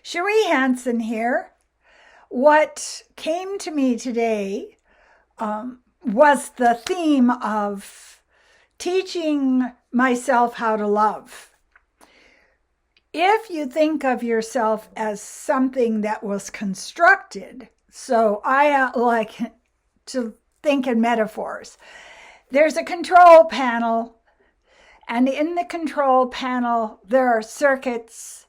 CherieHanson here. What came to me today was the theme of teaching myself how to love. If you think of yourself as something that was constructed, so I like to think in metaphors. There's a control panel, and in the control panel, there are circuits,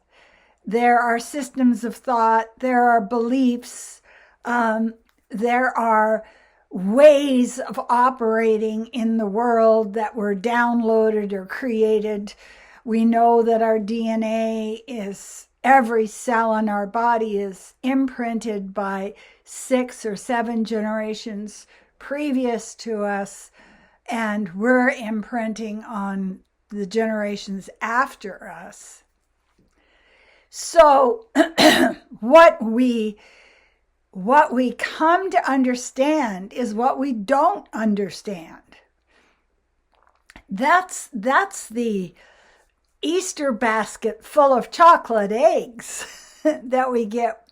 there are systems of thought, there are beliefs, there are ways of operating in the world that were downloaded or created. We know that our DNA is, every cell in our body is imprinted by 6 or 7 generations previous to us, and we're imprinting on the generations after us. So what we come to understand is what we don't understand. That's the Easter basket full of chocolate eggs that we get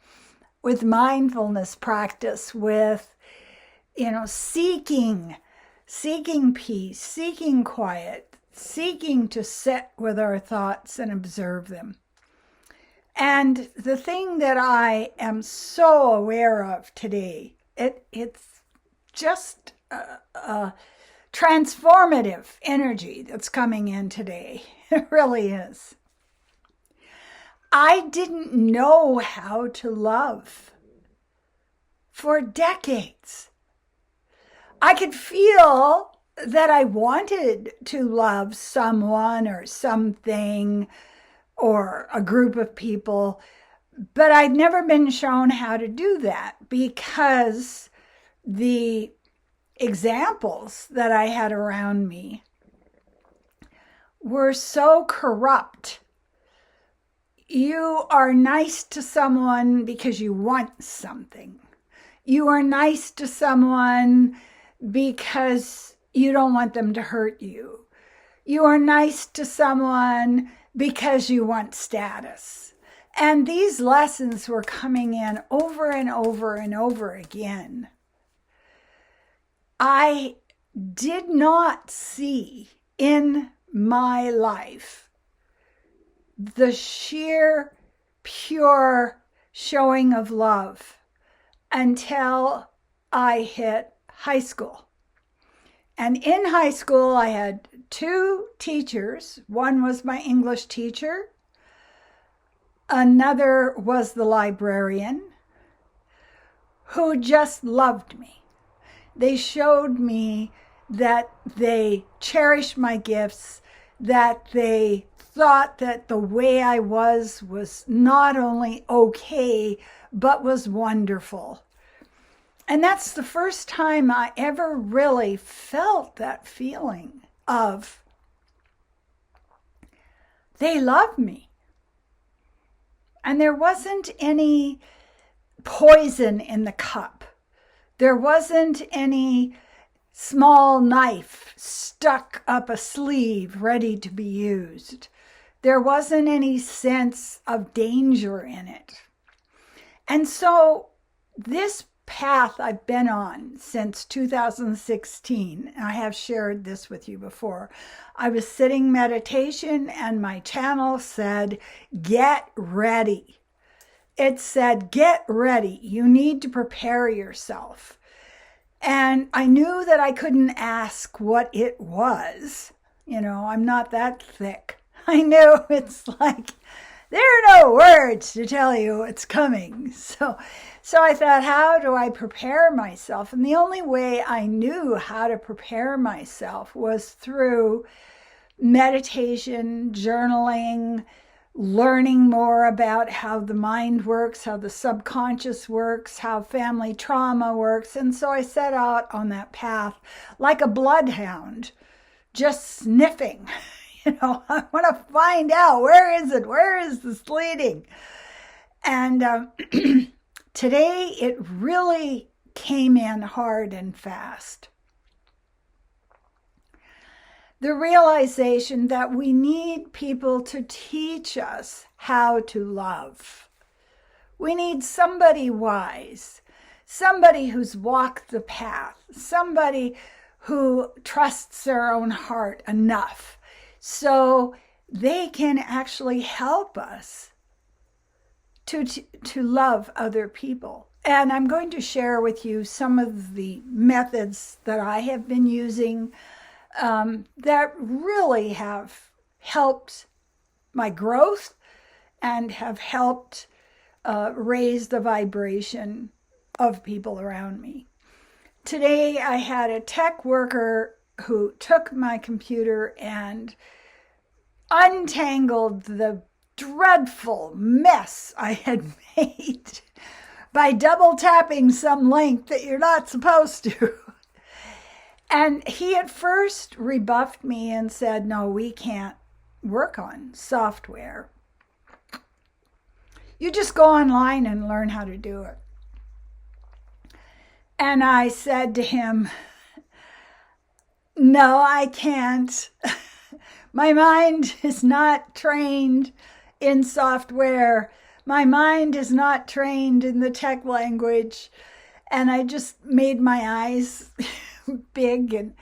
with mindfulness practice, with, seeking peace, seeking quiet, seeking to sit with our thoughts and observe them. And the thing that I am so aware of today, it's just a transformative energy that's coming in today. It really is. I didn't know how to love for decades. I could feel that I wanted to love someone or something or a group of people, but I'd never been shown how to do that because the examples that I had around me were so corrupt. You are nice to someone because you want something. You are nice to someone because you don't want them to hurt you. You are nice to someone because you want status. And these lessons were coming in over and over and over again. I did not see in my life the sheer, pure showing of love until I hit high school. And in high school, I had 2 teachers. One was my English teacher. Another was the librarian, who just loved me. They showed me that they cherished my gifts, that they thought that the way I was not only okay, but was wonderful. And that's the first time I ever really felt that feeling of they love me. And there wasn't any poison in the cup. There wasn't any small knife stuck up a sleeve ready to be used. There wasn't any sense of danger in it. And so this path I've been on since 2016, and I have shared this with you before. I was sitting meditation and my channel said, get ready. It said, get ready. You need to prepare yourself. And I knew that I couldn't ask what it was. I'm not that thick. I knew it's like, there are no words to tell you it's coming. So I thought, how do I prepare myself? And the only way I knew how to prepare myself was through meditation, journaling, learning more about how the mind works, how the subconscious works, how family trauma works. And so I set out on that path like a bloodhound, just sniffing. I want to find out, where is it? Where is this leading? And today it really came in hard and fast. The realization that we need people to teach us how to love. We need somebody wise, somebody who's walked the path, somebody who trusts their own heart enough so they can actually help us to love other people. And I'm going to share with you some of the methods that I have been using that really have helped my growth and have helped raise the vibration of people around me. Today, I had a tech worker who took my computer and untangled the dreadful mess I had made by double tapping some link that you're not supposed to. And he at first rebuffed me and said, no, we can't work on software. You just go online and learn how to do it. And I said to him, no, I can't. My mind is not trained in software. My mind is not trained in the tech language. And I just made my eyes big and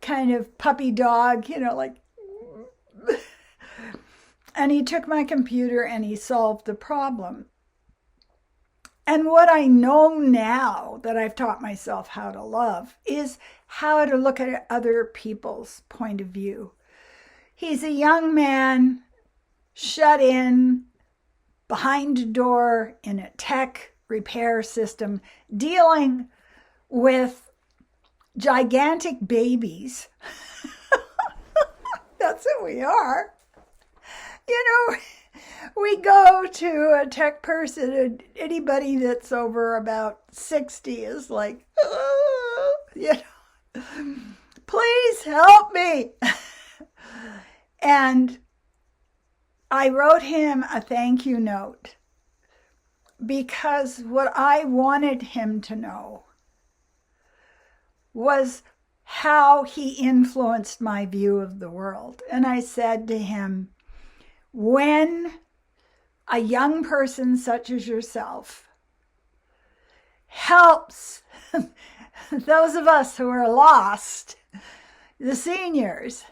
kind of puppy dog, like. And he took my computer and he solved the problem. And what I know now that I've taught myself how to love is how to look at other people's point of view. He's a young man shut in behind a door in a tech repair system, dealing with gigantic babies. That's who we are. We go to a tech person, and anybody that's over about 60 is like, please help me. And I wrote him a thank you note because what I wanted him to know was how he influenced my view of the world. And I said to him, when a young person such as yourself helps those of us who are lost, the seniors,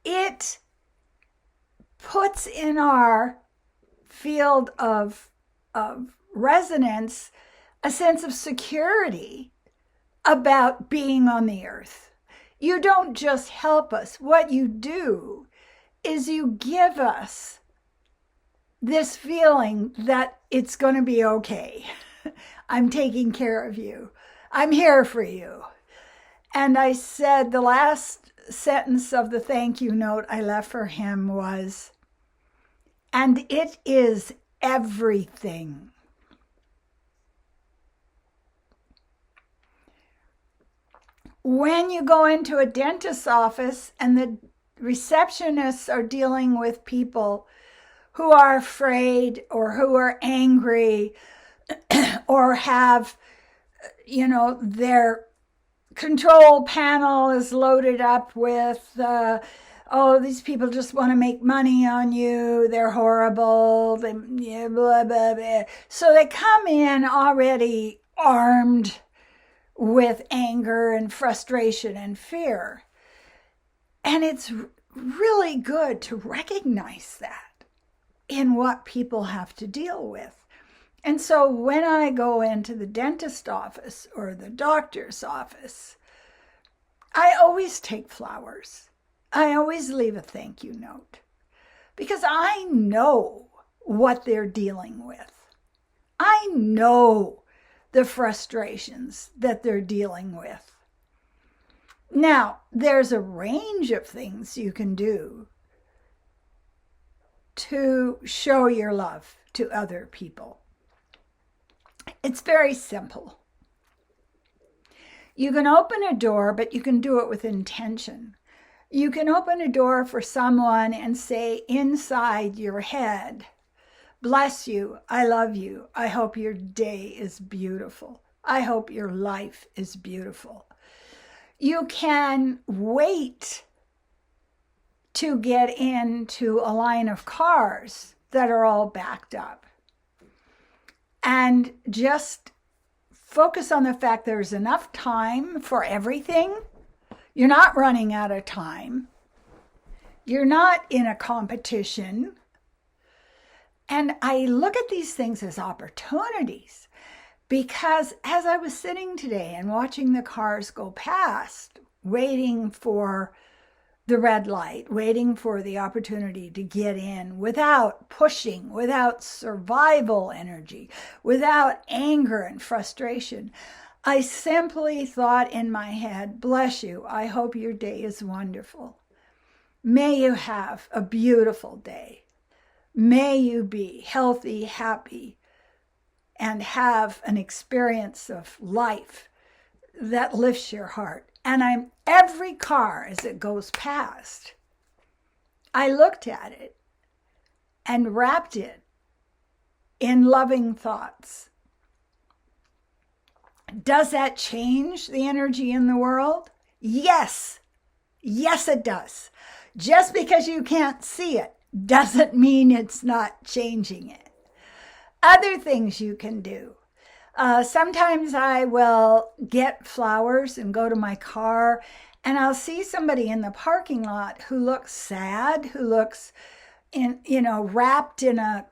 it puts in our field of resonance a sense of security about being on the earth. You don't just help us. What you do is you give us this feeling that it's going to be okay. I'm taking care of you. I'm here for you. And I said the last sentence of the thank you note I left for him was, and it is everything. When you go into a dentist's office and the receptionists are dealing with people who are afraid or who are angry or have, their control panel is loaded up with, these people just want to make money on you. They're horrible. Blah, blah, blah. So they come in already armed with anger and frustration and fear. And it's really good to recognize that in what people have to deal with. And so when I go into the dentist office or the doctor's office, I always take flowers. I always leave a thank you note because I know what they're dealing with. I know the frustrations that they're dealing with. Now, there's a range of things you can do to show your love to other people. It's very simple. You can open a door, but you can do it with intention. You can open a door for someone and say inside your head, bless you, I love you, I hope your day is beautiful. I hope your life is beautiful. You can wait to get into a line of cars that are all backed up. and just focus on the fact there's enough time for everything. You're not running out of time. You're not in a competition. And I look at these things as opportunities, because as I was sitting today and watching the cars go past, waiting for the red light, waiting for the opportunity to get in without pushing, without survival energy, without anger and frustration, I simply thought in my head, bless you, I hope your day is wonderful. May you have a beautiful day. May you be healthy, happy, and have an experience of life that lifts your heart. And every car as it goes past, I looked at it and wrapped it in loving thoughts. Does that change the energy in the world? Yes. Yes, it does. Just because you can't see it doesn't mean it's not changing it. Other things you can do. Sometimes I will get flowers and go to my car, and I'll see somebody in the parking lot who looks sad, who looks wrapped in a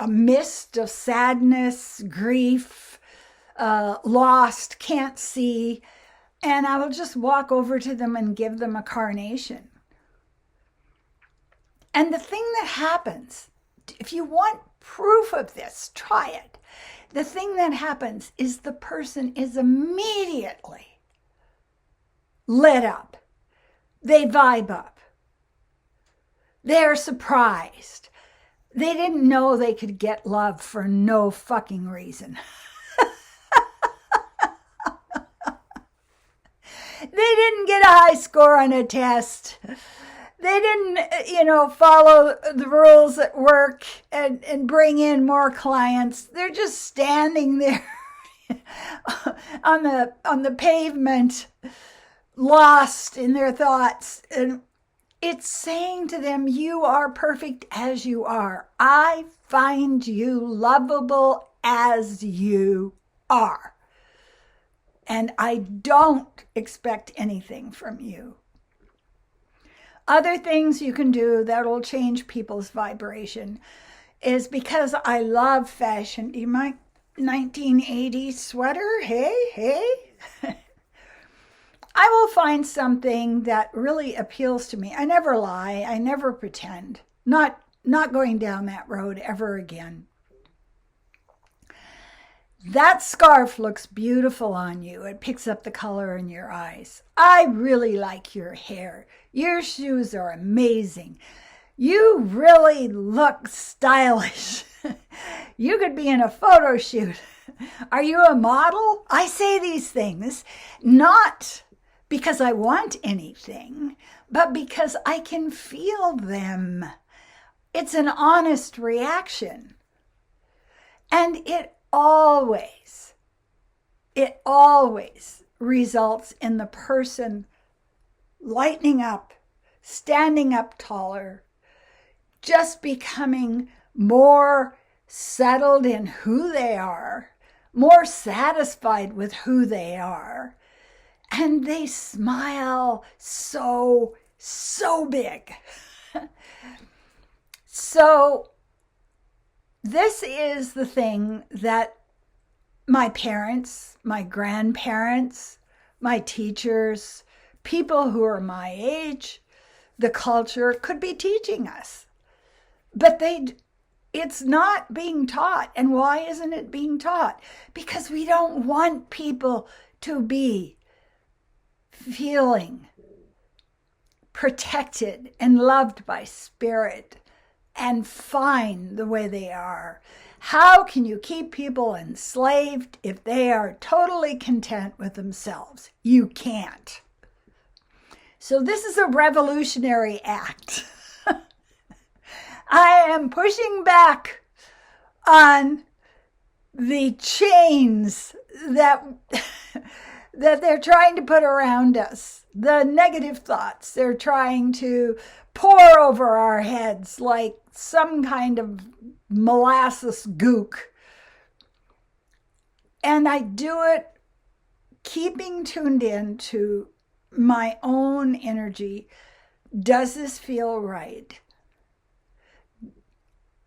mist of sadness, grief, lost, can't see. And I will just walk over to them and give them a carnation. And the thing that happens, if you want proof of this, try it. The thing that happens is the person is immediately lit up. They vibe up. They're surprised. They didn't know they could get love for no fucking reason. They didn't get a high score on a test. They didn't, follow the rules at work and bring in more clients. They're just standing there on the pavement, lost in their thoughts. And it's saying to them, you are perfect as you are. I find you lovable as you are. And I don't expect anything from you. Other things you can do that will change people's vibration is, because I love fashion. Do you mind 1980s sweater? Hey. I will find something that really appeals to me. I never lie. I never pretend. Not going down that road ever again. That scarf looks beautiful on you. It picks up the color in your eyes. I really like your hair. Your shoes are amazing. You really look stylish. You could be in a photo shoot. Are you a model? I say these things not because I want anything, but because I can feel them. It's an honest reaction. And it always results in the person lightening up, standing up taller, just becoming more settled in who they are, more satisfied with who they are. And they smile so big. So this is the thing that my parents, my grandparents, my teachers, people who are my age, the culture could be teaching us. But it's not being taught. And why isn't it being taught? Because we don't want people to be feeling protected and loved by spirit and fine the way they are. How can you keep people enslaved if they are totally content with themselves? You can't. So this is a revolutionary act. I am pushing back on the chains that they're trying to put around us, the negative thoughts they're trying to pour over our heads like some kind of molasses gook And I do it keeping tuned in to my own energy. Does this feel right?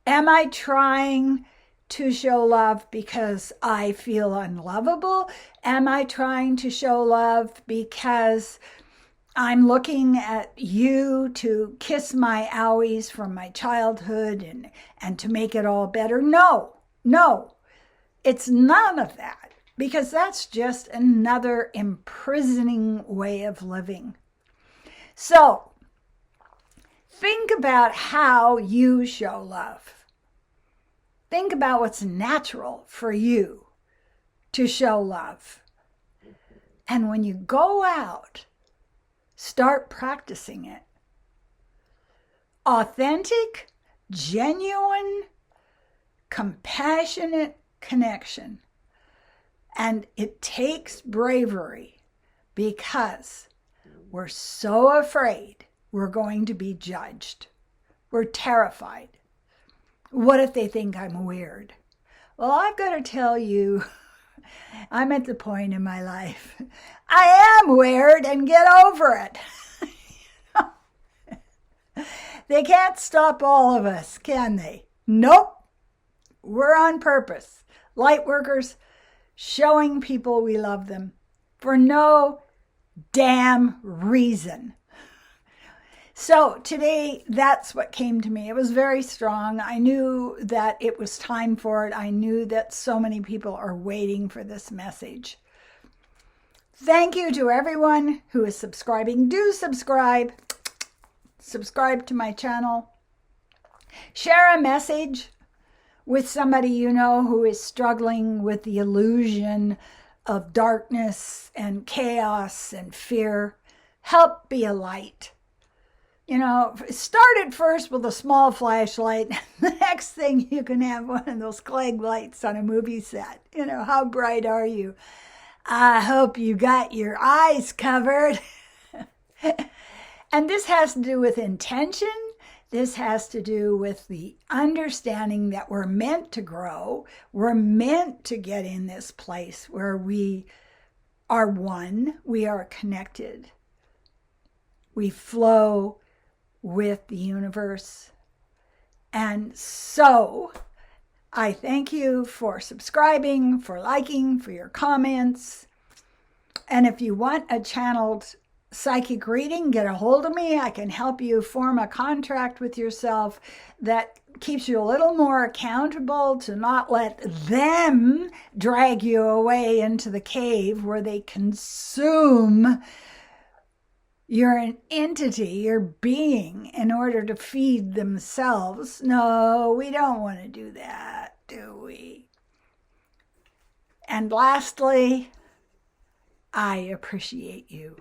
Am I trying to show love because I feel unlovable? Am I trying to show love because I'm looking at you to kiss my owies from my childhood and to make it all better? No, it's none of that, because that's just another imprisoning way of living. So think about how you show love. Think about what's natural for you to show love. And when you go out, start practicing it. Authentic, genuine, compassionate connection. And it takes bravery, because we're so afraid we're going to be judged. We're terrified. What if they think I'm weird? Well, I've got to tell you, I'm at the point in my life, I am weird, and get over it. They can't stop all of us, can they? Nope. We're on purpose. Light workers, showing people we love them for no damn reason. So today, that's what came to me. It was very strong. I knew that it was time for it. I knew that so many people are waiting for this message. Thank you to everyone who is subscribing. Do subscribe. Subscribe to my channel. Share a message with somebody you know who is struggling with the illusion of darkness and chaos and fear. Help be a light. You know, start at first with a small flashlight. The next thing, you can have one of those Klieg lights on a movie set. You know, how bright are you? I hope you got your eyes covered. And this has to do with intention. This has to do with the understanding that we're meant to grow. We're meant to get in this place where we are one. We are connected. We flow with the universe. And so I thank you for subscribing, for liking, for your comments. And if you want a channeled psychic reading, get a hold of me. I can help you form a contract with yourself that keeps you a little more accountable to not let them drag you away into the cave where they consume your entity, your being, in order to feed themselves. No, we don't want to do that, do we? And lastly, I appreciate you.